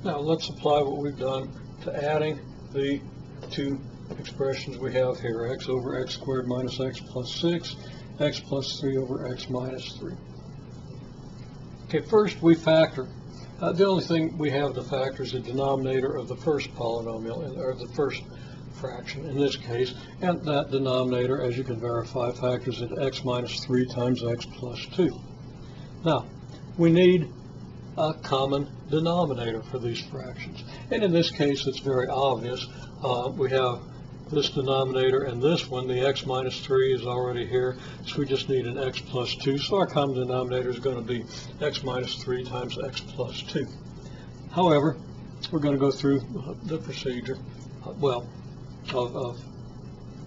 Now let's apply what we've done to adding the two expressions we have here, x over x squared minus x plus 6, x plus 3 over x minus 3. Okay, first we factor. The only thing we have to factor is the denominator of the first polynomial, or the first fraction in this case, and that denominator, as you can verify, factors at x minus 3 times x plus 2. Now, we need a common denominator for these fractions, and in this case it's very obvious. We have this denominator and this one. The x minus 3 is already here, so we just need an x plus 2, so our common denominator is going to be x minus 3 times x plus 2. However, we're going to go through the procedure, of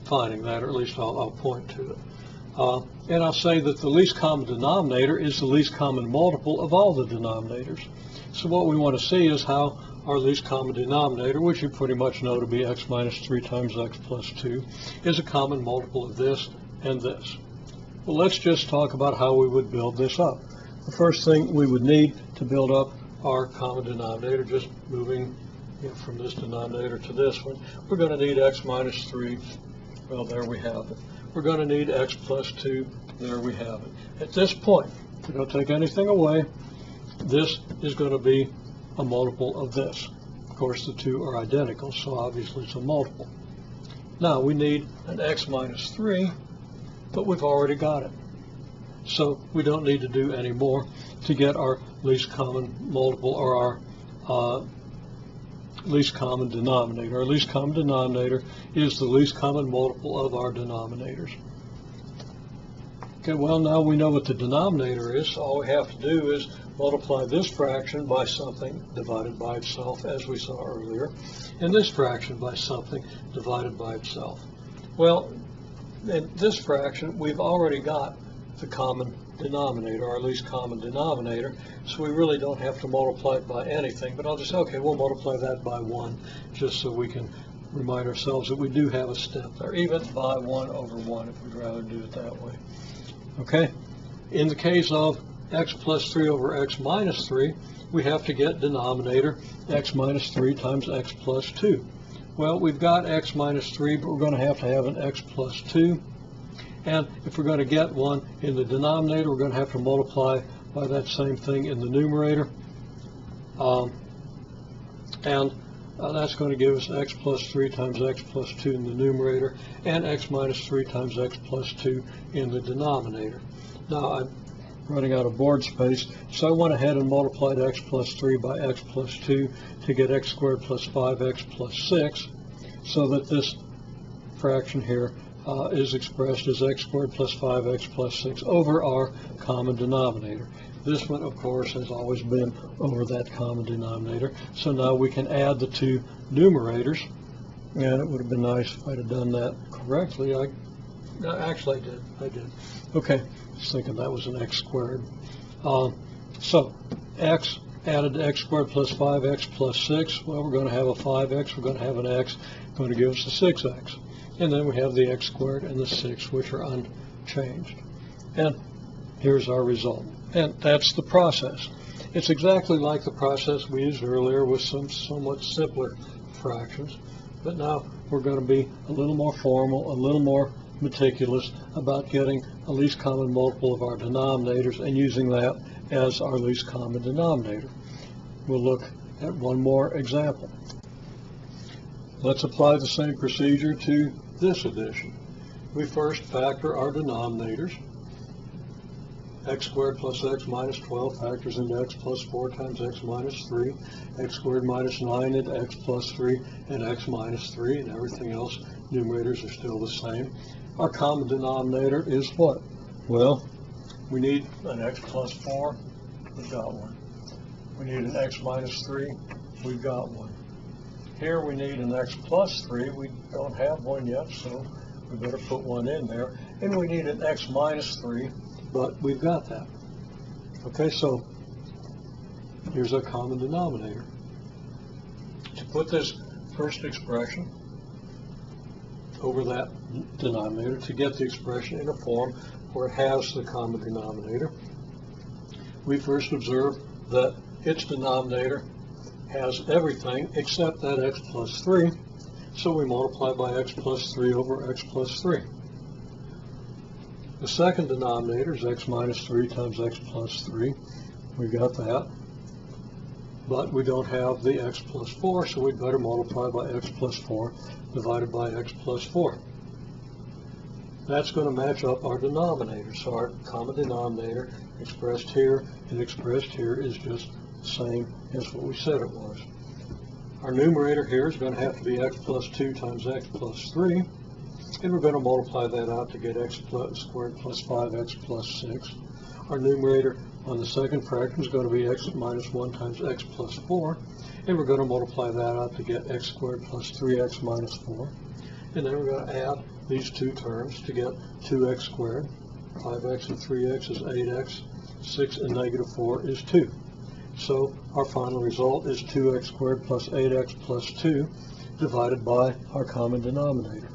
finding that, or at least I'll point to it. And I'll say that the least common denominator is the least common multiple of all the denominators. So what we want to see is how our least common denominator, which you pretty much know to be x minus 3 times x plus 2, is a common multiple of this and this. Well, let's just talk about how we would build this up. The first thing we would need to build up our common denominator, just moving from this denominator to this one, we're going to need x minus 3. Well, there we have it. We're going to need x plus 2. There we have it. At this point, if we don't take anything away, this is going to be a multiple of this. Of course, the two are identical, so obviously it's a multiple. Now, we need an x minus 3, but we've already got it. So we don't need to do any more to get our least common multiple, or our least common denominator. Our least common denominator is the least common multiple of our denominators. Okay, well, now we know what the denominator is, so all we have to do is multiply this fraction by something divided by itself, as we saw earlier, and this fraction by something divided by itself. Well, in this fraction, we've already got the common denominator, our least common denominator, so we really don't have to multiply it by anything, but I'll just say, okay, we'll multiply that by 1, just so we can remind ourselves that we do have a step there, even by 1 over 1, if we'd rather do it that way. Okay, in the case of x plus 3 over x minus 3, we have to get denominator x minus 3 times x plus 2. Well, we've got x minus 3, but we're going to have an x plus 2. And if we're going to get one in the denominator, we're going to have to multiply by that same thing in the numerator. That's going to give us x plus 3 times x plus 2 in the numerator, and x minus 3 times x plus 2 in the denominator. Now, I'm running out of board space, so I went ahead and multiplied x plus 3 by x plus 2 to get x squared plus 5x plus 6, so that this fraction here is expressed as x squared plus 5x plus 6 over our common denominator. This one, of course, has always been over that common denominator. So now we can add the two numerators, and it would have been nice if I'd have done that correctly. Actually, I did. Okay, I was thinking that was an x squared. So x added to x squared plus 5x plus 6. Well, we're going to have a 5x, we're going to have an x, going to give us a 6x. And then we have the x squared and the 6, which are unchanged. And here's our result. And that's the process. It's exactly like the process we used earlier with some somewhat simpler fractions. But now we're going to be a little more formal, a little more meticulous about getting a least common multiple of our denominators and using that as our least common denominator. We'll look at one more example. Let's apply the same procedure to this addition. We first factor our denominators. X squared plus x minus 12 factors into x plus 4 times x minus 3, x squared minus 9 into x plus 3, and x minus 3, and everything else, numerators are still the same. Our common denominator is what? Well, we need an x plus 4, we've got one. We need an x minus 3, we've got one. Here we need an x plus 3, we don't have one yet, so we better put one in there. And we need an x minus 3, but we've got that. Okay, so here's our common denominator. To put this first expression over that denominator, to get the expression in a form where it has the common denominator, we first observe that its denominator has everything except that x plus 3, so we multiply by x plus 3 over x plus 3. The second denominator is x minus 3 times x plus 3. We got that. But we don't have the x plus 4, so we'd better multiply by x plus 4 divided by x plus 4. That's going to match up our denominator. So our common denominator expressed here and expressed here is just the same as what we said it was. Our numerator here is going to have to be x plus 2 times x plus 3. And we're going to multiply that out to get x squared plus 5x plus 6. Our numerator on the second fraction is going to be x minus 1 times x plus 4. And we're going to multiply that out to get x squared plus 3x minus 4. And then we're going to add these two terms to get 2x squared. 5x and 3x is 8x. 6 and negative 4 is 2. So our final result is 2x squared plus 8x plus 2 divided by our common denominator.